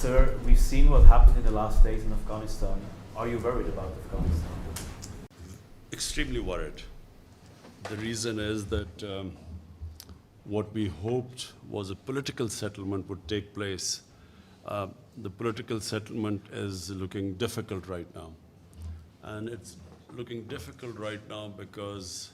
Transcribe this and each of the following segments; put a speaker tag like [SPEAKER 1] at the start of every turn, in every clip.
[SPEAKER 1] Sir, we've seen what happened in the last days in Afghanistan. Are you worried about Afghanistan?
[SPEAKER 2] Extremely worried. The reason is that what we hoped was a political settlement would take place. The political settlement is looking difficult right now. And it's looking difficult right now because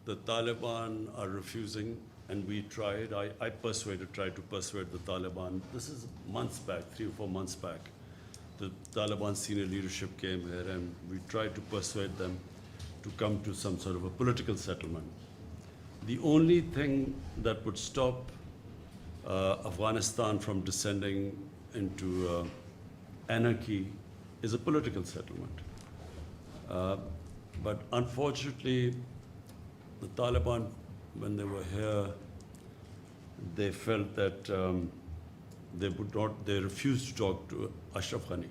[SPEAKER 2] the Taliban are refusing, and we tried. I tried to persuade the Taliban. This is months back, 3 or 4 months back. The Taliban senior leadership came here and we tried to persuade them to come to some sort of a political settlement. The only thing that would stop Afghanistan from descending into anarchy is a political settlement. But unfortunately, the Taliban, when they were here, they felt that they refused to talk to Ashraf Ghani.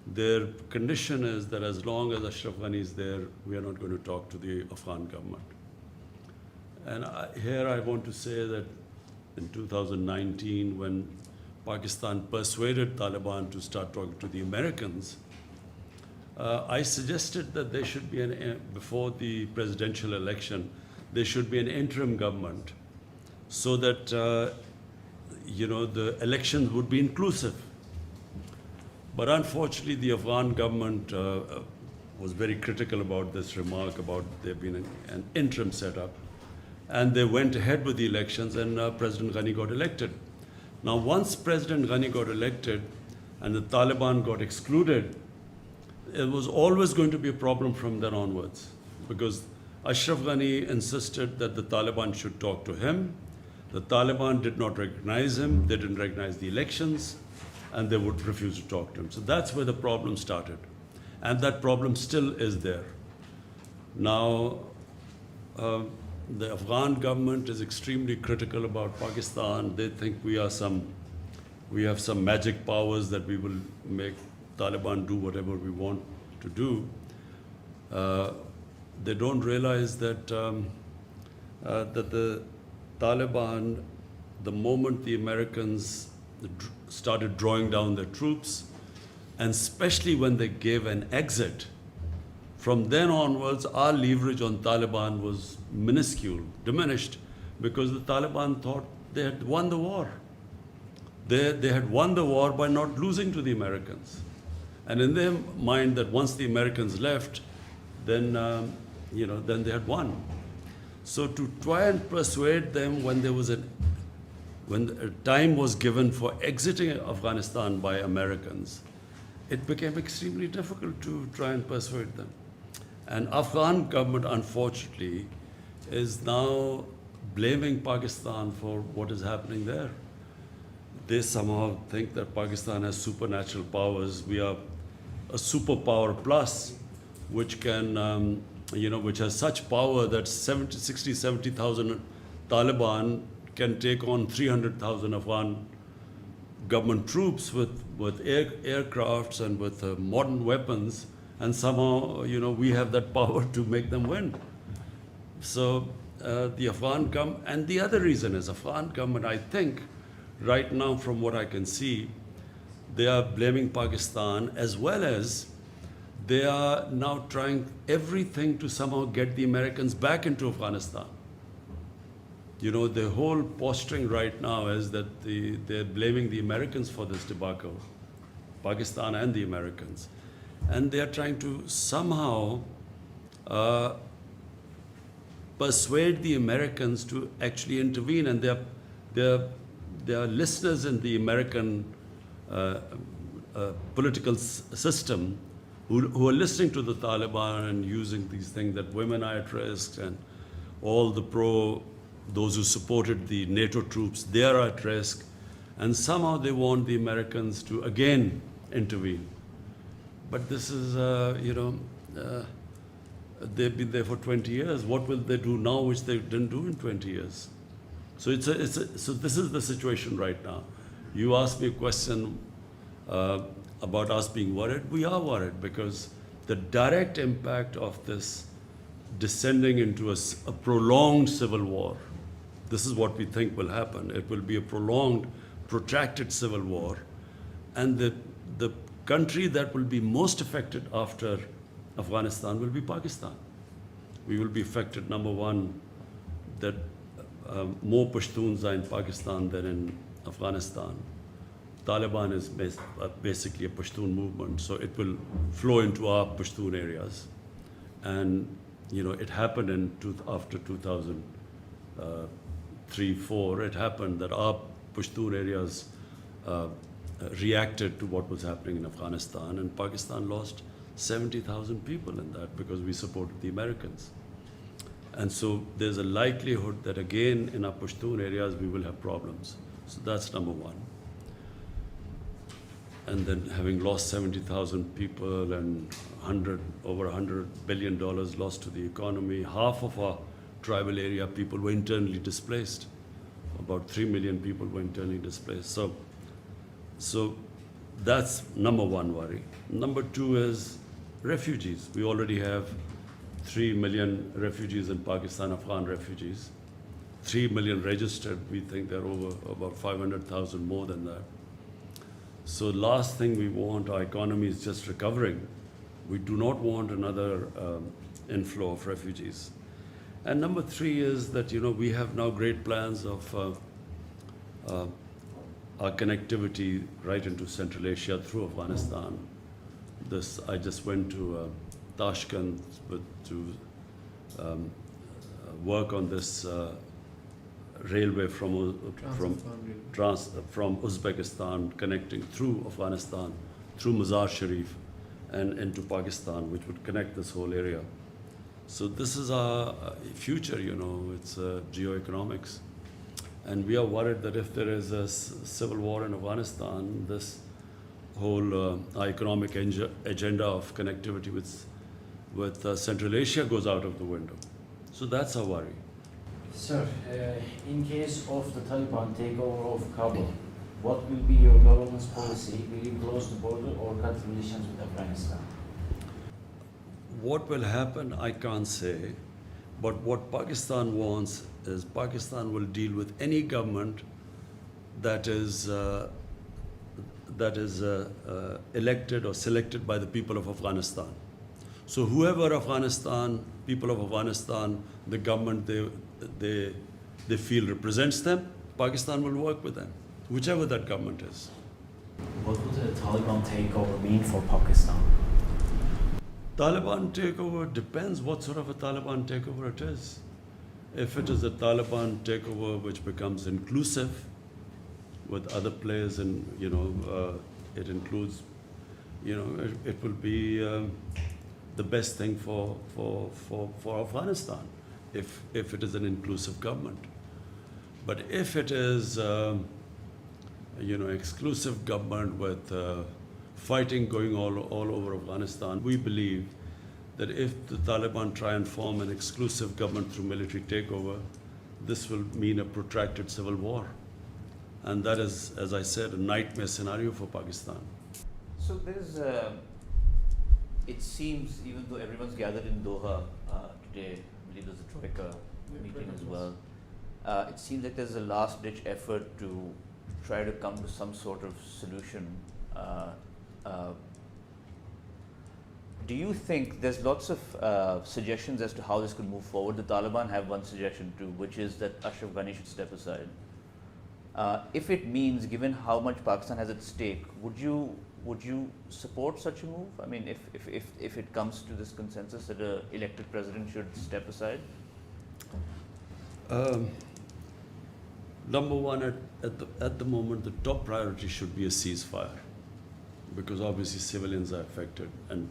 [SPEAKER 2] Their condition is that as long as Ashraf Ghani is there, we are not going to talk to the Afghan government. And here I want to say that in 2019, when Pakistan persuaded Taliban to start talking to the Americans, I suggested that there should be, before the presidential election, there should be an interim government so that the elections would be inclusive. But unfortunately, the Afghan government was very critical about this remark about there being an interim setup. And they went ahead with the elections, and President Ghani got elected. Now, once President Ghani got elected and the Taliban got excluded, it was always going to be a problem from then onwards, because Ashraf Ghani insisted that the Taliban should talk to him. The Taliban did not recognize him, they didn't recognize the elections, and they would refuse to talk to him. So that's where the problem started. And that problem still is there. Now, the Afghan government is extremely critical about Pakistan. They think we have some magic powers that we will make Taliban do whatever we want to do. They don't realize that that the Taliban, the moment the Americans started drawing down their troops, and especially when they gave an exit, from then onwards, our leverage on Taliban was minuscule, diminished, because the Taliban thought they had won the war. They had won the war by not losing to the Americans. And in their mind that once the Americans left, then they had won. So to try and persuade them when a time was given for exiting Afghanistan by Americans, it became extremely difficult to try and persuade them. And Afghan government, unfortunately, is now blaming Pakistan for what is happening there. They somehow think that Pakistan has supernatural powers. We are a superpower plus, which can, which has such power that 70,000 Taliban can take on 300,000 Afghan government troops with aircrafts and with modern weapons, and somehow, we have that power to make them win. So the Afghan government, and the other reason is Afghan government, I think, right now from what I can see, they are blaming Pakistan, as well as they are now trying everything to somehow get the Americans back into Afghanistan. The whole posturing right now is that they're blaming the Americans for this debacle, Pakistan and the Americans. And they're trying to somehow persuade the Americans to actually intervene. And there are listeners in the American political system who are listening to the Taliban and using these things that women are at risk, and all those who supported the NATO troops, they are at risk. And somehow they want the Americans to again intervene. But this is, they've been there for 20 years. What will they do now which they didn't do in 20 years? So so this is the situation right now. You asked me a question about us being worried. We are worried because the direct impact of this descending into a prolonged civil war, this is what we think will happen. It will be a prolonged protracted civil war, and the country that will be most affected after Afghanistan will be Pakistan. We will be affected, number one, that more Pashtuns are in Pakistan than in Afghanistan. Taliban is basically a Pashtun movement, so it will flow into our Pashtun areas. And it happened after 2003-4. It happened that our Pashtun areas reacted to what was happening in Afghanistan, and Pakistan lost 70,000 people in that because we supported the Americans. And so there's a likelihood that again in our Pashtun areas we will have problems. So that's number one. And then having lost 70,000 people and over $100 billion lost to the economy, half of our tribal area people were internally displaced. About 3 million people were internally displaced. So that's number one worry. Number two is refugees. We already have 3 million refugees in Pakistan, Afghan refugees. 3 million registered. We think there are over about 500,000 more than that. So last thing we want, our economy is just recovering. We do not want another inflow of refugees. And number three is that, we have now great plans of our connectivity right into Central Asia through Afghanistan. I just went to Tashkent to work on this railway from Uzbekistan connecting through Afghanistan, through Mazar Sharif and into Pakistan, which would connect this whole area. So this is our future, it's geoeconomics. And we are worried that if there is a civil war in Afghanistan, this whole economic agenda of connectivity with Central Asia goes out of the window. So that's our worry.
[SPEAKER 3] Sir, in case of the Taliban takeover of Kabul, what will be your government's policy? Will you close the border or cut relations with Afghanistan?
[SPEAKER 2] What will happen, I can't say. But what Pakistan wants is Pakistan will deal with any government that is elected or selected by the people of Afghanistan. So whoever people of Afghanistan, the government they feel represents them, Pakistan will work with them, whichever that government is.
[SPEAKER 3] What would the Taliban takeover mean for Pakistan?
[SPEAKER 2] Taliban takeover depends what sort of a Taliban takeover it is. If it is a Taliban takeover which becomes inclusive with other players, and it includes, it will be the best thing for Afghanistan if it is an inclusive government. But if it is exclusive government with fighting going all over Afghanistan, we believe that if the Taliban try and form an exclusive government through military takeover, this will mean a protracted civil war. And that is, as I said, a nightmare scenario for Pakistan.
[SPEAKER 4] So there's, it seems, even though everyone's gathered in Doha today, I believe there's a Troika meeting as well, it seems like there's a last-ditch effort to try to come to some sort of solution. Do you think there's lots of suggestions as to how this could move forward? The Taliban have one suggestion too, which is that Ashraf Ghani should step aside. If it means, given how much Pakistan has at stake, would you support such a move? I mean, if it comes to this consensus that an elected president should step aside?
[SPEAKER 2] Number one, at the moment, the top priority should be a ceasefire, because obviously civilians are affected, and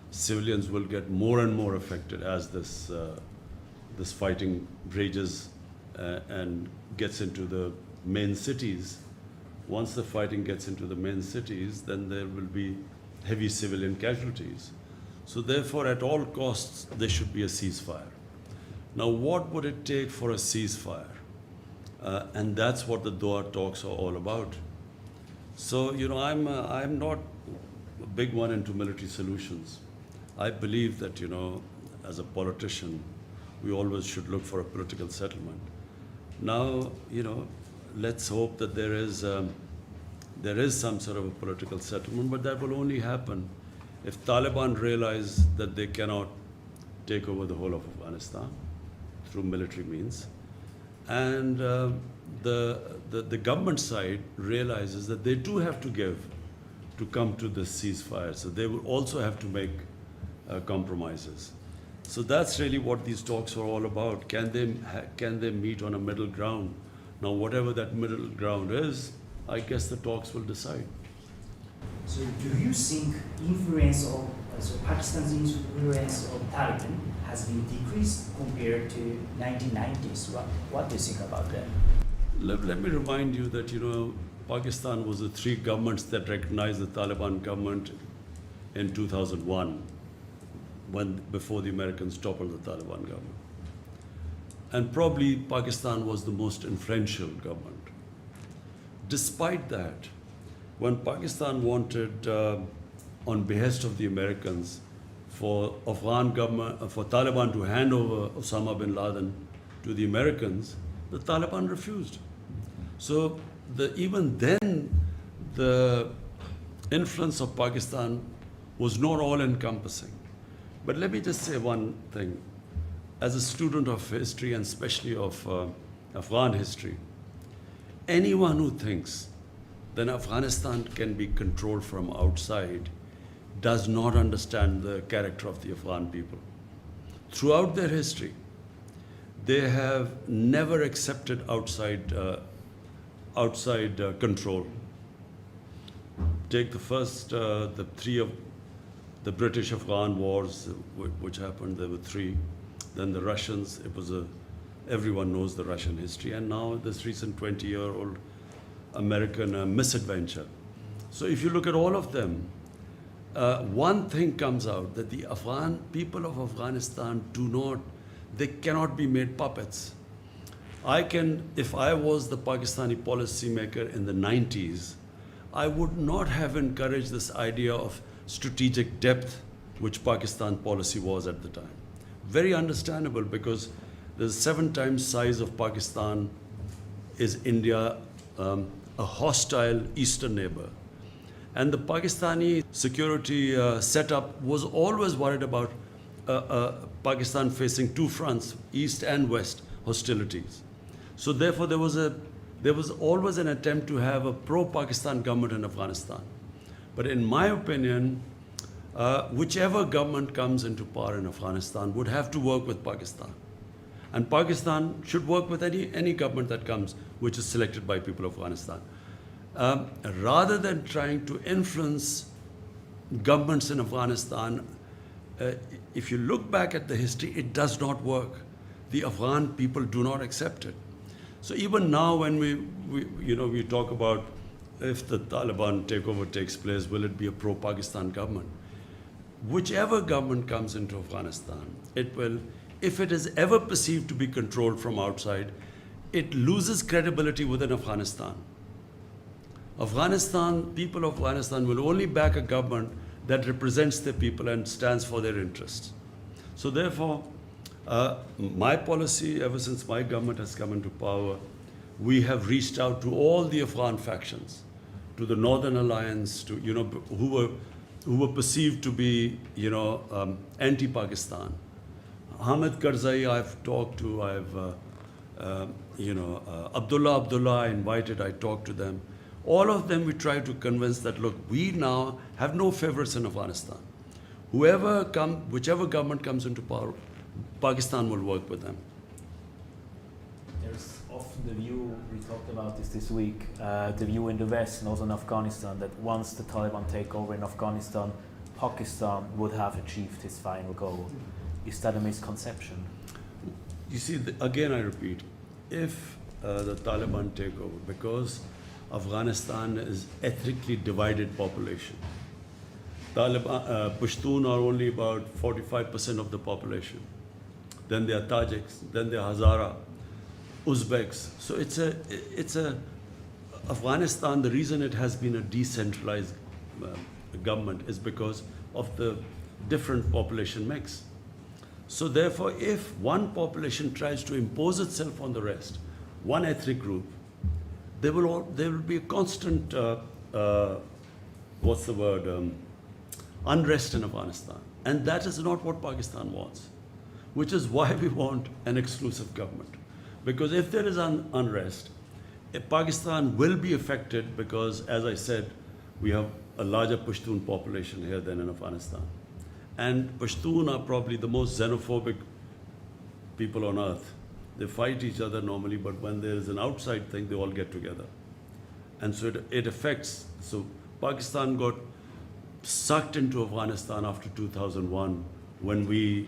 [SPEAKER 2] civilians will get more and more affected as this fighting rages and gets into the main cities. Once the fighting gets into the main cities, then there will be heavy civilian casualties. So therefore, at all costs, there should be a ceasefire. Now, what would it take for a ceasefire? And that's what the Doha talks are all about. So, I'm not a big one into military solutions. I believe that, as a politician, we always should look for a political settlement. Now, let's hope that there is some sort of a political settlement, but that will only happen if Taliban realize that they cannot take over the whole of Afghanistan through military means, and the government side realizes that they do have to give to come to the ceasefire. So they will also have to make compromises. So that's really what these talks are all about. Can they meet on a middle ground? Now, whatever that middle ground is, I guess the talks will decide.
[SPEAKER 5] So do you think Pakistan's influence of Taliban has been decreased compared to 1990s? What do you think about that?
[SPEAKER 2] Let me remind you that, Pakistan was the three governments that recognized the Taliban government in 2001, before the Americans toppled the Taliban government. And probably Pakistan was the most influential government. Despite that, when Pakistan wanted, on behest of the Americans, for Taliban to hand over Osama bin Laden to the Americans, the Taliban refused. So even then, the influence of Pakistan was not all-encompassing. But let me just say one thing. As a student of history, and especially of Afghan history, anyone who thinks that Afghanistan can be controlled from outside does not understand the character of the Afghan people. Throughout their history, they have never accepted outside control. Take the three of the British-Afghan wars, which happened. There were three. Then the Russians. Everyone knows the Russian history, and now this recent 20-year-old American misadventure. So if you look at all of them, one thing comes out, that the Afghan people of Afghanistan they cannot be made puppets. If I was the Pakistani policymaker in the 90s, I would not have encouraged this idea of strategic depth, which Pakistan policy was at the time. Very understandable, because the 7 times size of Pakistan is India, a hostile eastern neighbor. And the Pakistani security setup was always worried about Pakistan facing two fronts, east and west hostilities. So therefore there was always an attempt to have a pro-Pakistan government in Afghanistan. But in my opinion, whichever government comes into power in Afghanistan would have to work with Pakistan. And Pakistan should work with any government that comes, which is selected by people of Afghanistan. Rather than trying to influence governments in Afghanistan, if you look back at the history, it does not work. The Afghan people do not accept it. So even now, when we talk about if the Taliban takeover takes place, will it be a pro-Pakistan government? Whichever government comes into Afghanistan, it will, if it is ever perceived to be controlled from outside, it loses credibility within Afghanistan. People of Afghanistan will only back a government that represents their people and stands for their interests. So therefore, my policy, ever since my government has come into power, we have reached out to all the Afghan factions, to the Northern Alliance, to who were perceived to be anti-Pakistan. Hamid Karzai I've talked to, Abdullah I invited, I talked to them. All of them we try to convince that, look, we now have no favorites in Afghanistan. Whichever government comes into power, Pakistan will work with them.
[SPEAKER 1] There's often the view, we talked about this week, the view in the West and also in Afghanistan, that once the Taliban take over in Afghanistan, Pakistan would have achieved its final goal. Is that a misconception?
[SPEAKER 2] You see, again I repeat, if the Taliban take over, because Afghanistan is ethnically divided population. Pashtun are only about 45% of the population. Then there are Tajiks, then there are Hazara, Uzbeks. So it's a Afghanistan, the reason it has been a decentralized government is because of the different population mix. So therefore, if one population tries to impose itself on the rest, one ethnic group, there will be a constant, what's the word, unrest in Afghanistan. And that is not what Pakistan wants, which is why we want an exclusive government. Because if there is unrest, Pakistan will be affected because, as I said, we have a larger Pashtun population here than in Afghanistan. And Pashtun are probably the most xenophobic people on earth. They fight each other normally, but when there is an outside thing, they all get together. And so it affects. So Pakistan got sucked into Afghanistan after 2001 when we,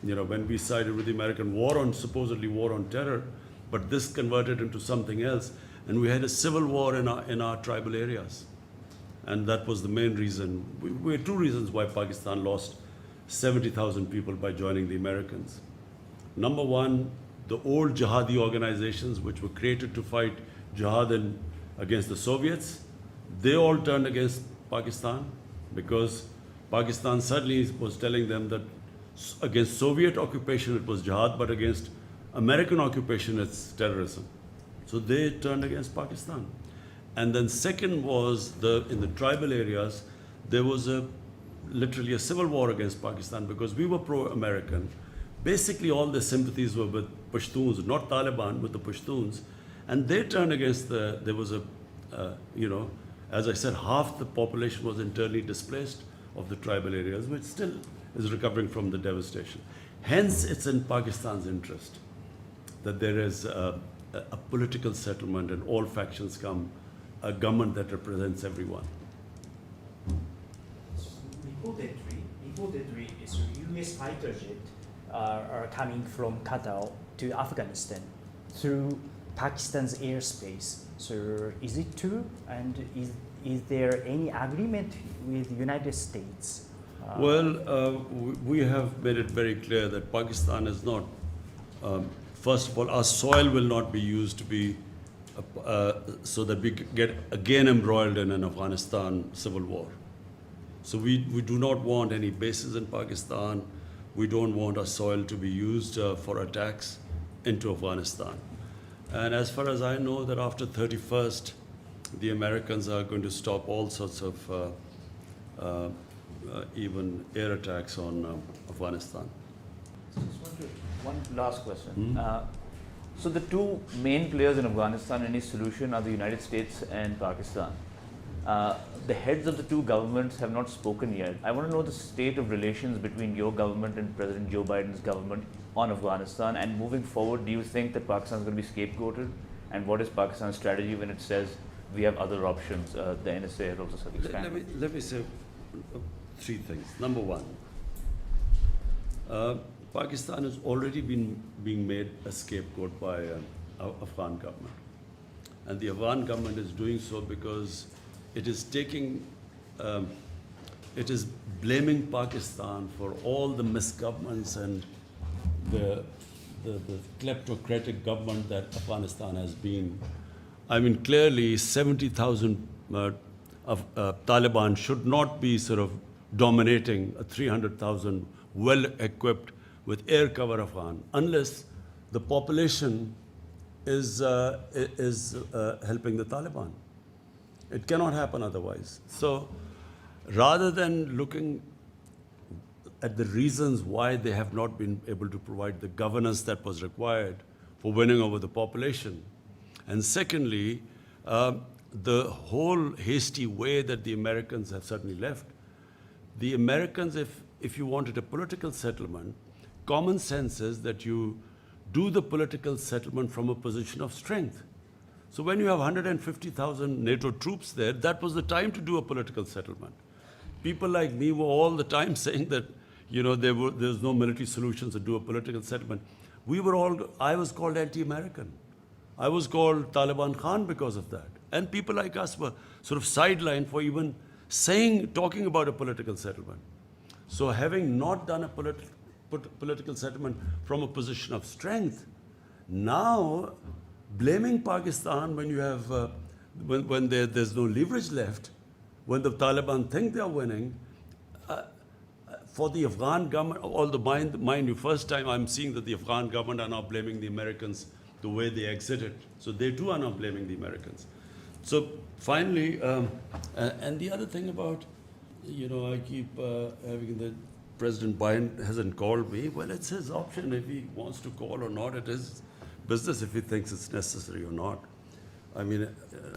[SPEAKER 2] when we sided with the American war on, supposedly war on terror, but this converted into something else. And we had a civil war in our tribal areas. And that was the main reason. We had two reasons why Pakistan lost 70,000 people by joining the Americans. Number one, the old jihadi organizations which were created to fight jihad against the Soviets, they all turned against Pakistan because Pakistan suddenly was telling them that against Soviet occupation it was jihad, but against American occupation it's terrorism. So they turned against Pakistan. And then second was in the tribal areas, there was literally a civil war against Pakistan because we were pro-American. Basically all the sympathies were with Pashtuns, not Taliban, with the Pashtuns. And they turned against there was as I said, half the population was internally displaced of the tribal areas, which still is recovering from the devastation. Hence, it's in Pakistan's interest that there is a political settlement and all factions come, a government that represents everyone.
[SPEAKER 5] Reportedly, is U.S. fighter jet are coming from Qatar to Afghanistan through Pakistan's airspace. So is it true? And is there any agreement with the United States?
[SPEAKER 2] We have made it very clear that Pakistan is not, first of all, our soil will not be used to be, so that we get again embroiled in an Afghanistan civil war. So we do not want any bases in Pakistan. We don't want our soil to be used for attacks into Afghanistan. And as far as I know, that after 31st, the Americans are going to stop all sorts of even air attacks on Afghanistan.
[SPEAKER 4] One last question. So the two main players in Afghanistan and its solution are the United States and Pakistan. The heads of the two governments have not spoken yet. I want to know the state of relations between your government and President Joe Biden's government on Afghanistan, and moving forward, do you think that Pakistan is going to be scapegoated? And what is Pakistan's strategy when it says we have other options? The NSA has also said expand.
[SPEAKER 2] Let me say three things. Number one, Pakistan has already been being made a scapegoat by Afghan government. And the Afghan government is doing so because it is it is blaming Pakistan for all the misgovernments and the kleptocratic government that Afghanistan has been. I mean, clearly 70,000 of Taliban should not be sort of dominating a 300,000 well-equipped with air cover Afghan unless the population is helping the Taliban. It cannot happen otherwise. So rather than looking at the reasons why they have not been able to provide the governance that was required for winning over the population, and secondly, the whole hasty way that the Americans have suddenly left. The Americans, if you wanted a political settlement, common sense is that you do the political settlement from a position of strength. So when you have 150,000 NATO troops there, that was the time to do a political settlement. People like me were all the time saying that, there's no military solutions to do a political settlement. I was called anti-American. I was called Taliban Khan because of that. And people like us were sort of sidelined for even talking about a political settlement. So having not done a political settlement from a position of strength, now blaming Pakistan when you have, when there's no leverage left, when the Taliban think they're winning, for the Afghan government, mind you, first time I'm seeing that the Afghan government are now blaming the Americans the way they exited. So they too are now blaming the Americans. So finally, and the other thing about, I keep having the President Biden hasn't called me. Well, it's his option if he wants to call or not. It is business if he thinks it's necessary or not. I mean,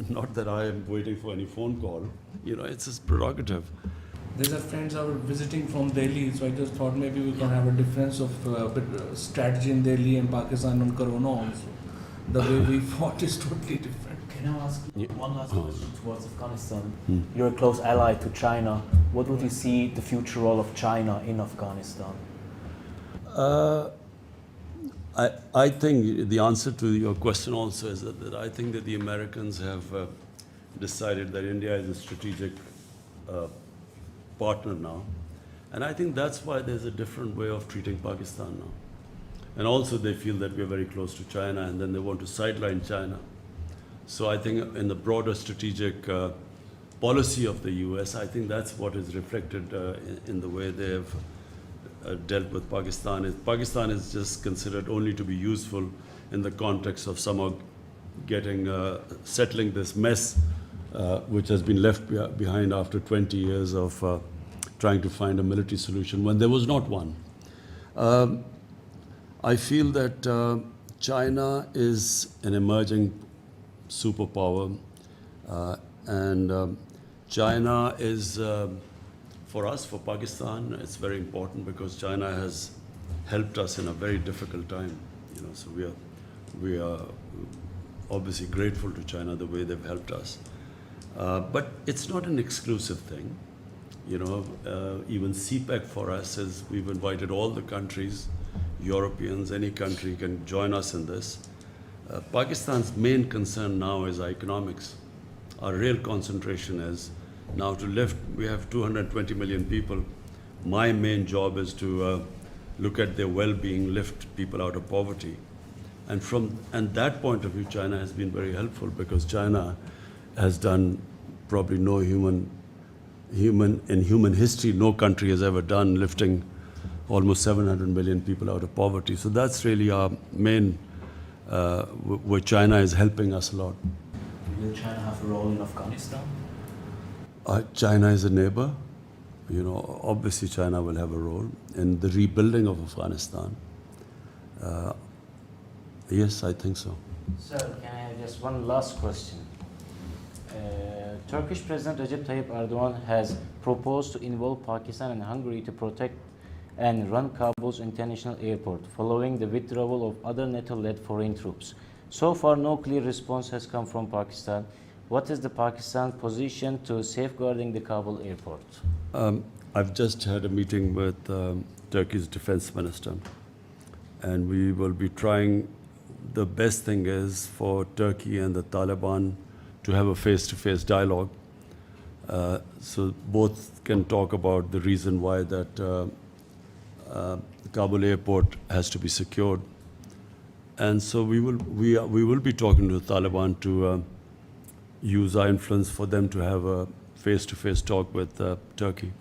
[SPEAKER 2] not that I am waiting for any phone call. It's his prerogative.
[SPEAKER 6] There's our friends are visiting from Delhi, so I just thought maybe we can have a difference of strategy in Delhi and Pakistan on Corona also. The way we fought is totally different.
[SPEAKER 1] Can I ask one last question towards Afghanistan? You're a close ally to China. What would you see the future role of China in Afghanistan?
[SPEAKER 2] I think the answer to your question also is that I think that the Americans have decided that India is a strategic partner now. And I think that's why there's a different way of treating Pakistan now. And also they feel that we're very close to China, and then they want to sideline China. So I think in the broader strategic policy of the US, I think that's what is reflected in the way they have dealt with Pakistan. Pakistan is just considered only to be useful in the context of somehow settling this mess which has been left behind after 20 years of trying to find a military solution when there was not one. I feel that China is an emerging superpower, and China is, for us, for Pakistan, it's very important because China has helped us in a very difficult time. So we are obviously grateful to China the way they've helped us. But it's not an exclusive thing. Even CPEC for us is we've invited all the countries, Europeans, any country can join us in this. Pakistan's main concern now is economics. Our real concentration is now to lift, we have 220 million people. My main job is to look at their well-being, lift people out of poverty. And from that point of view, China has been very helpful because China has done probably no in human history, no country has ever done, lifting almost 700 million people out of poverty. So that's really our main, where China is helping us a lot.
[SPEAKER 1] Will China have a role in Afghanistan?
[SPEAKER 2] China is a neighbor. Obviously China will have a role in the rebuilding of Afghanistan. Yes, I think so.
[SPEAKER 3] Sir, can I have just one last question? Turkish President Recep Tayyip Erdogan has proposed to involve Pakistan and Hungary to protect and run Kabul's international airport following the withdrawal of other NATO-led foreign troops. So far, no clear response has come from Pakistan. What is the Pakistan position to safeguarding the Kabul airport?
[SPEAKER 2] I've just had a meeting with Turkey's defense minister, and we will be trying. The best thing is for Turkey and the Taliban to have a face-to-face dialogue, so both can talk about the reason why that Kabul airport has to be secured. And so we will be talking to the Taliban to use our influence for them to have a face-to-face talk with Turkey.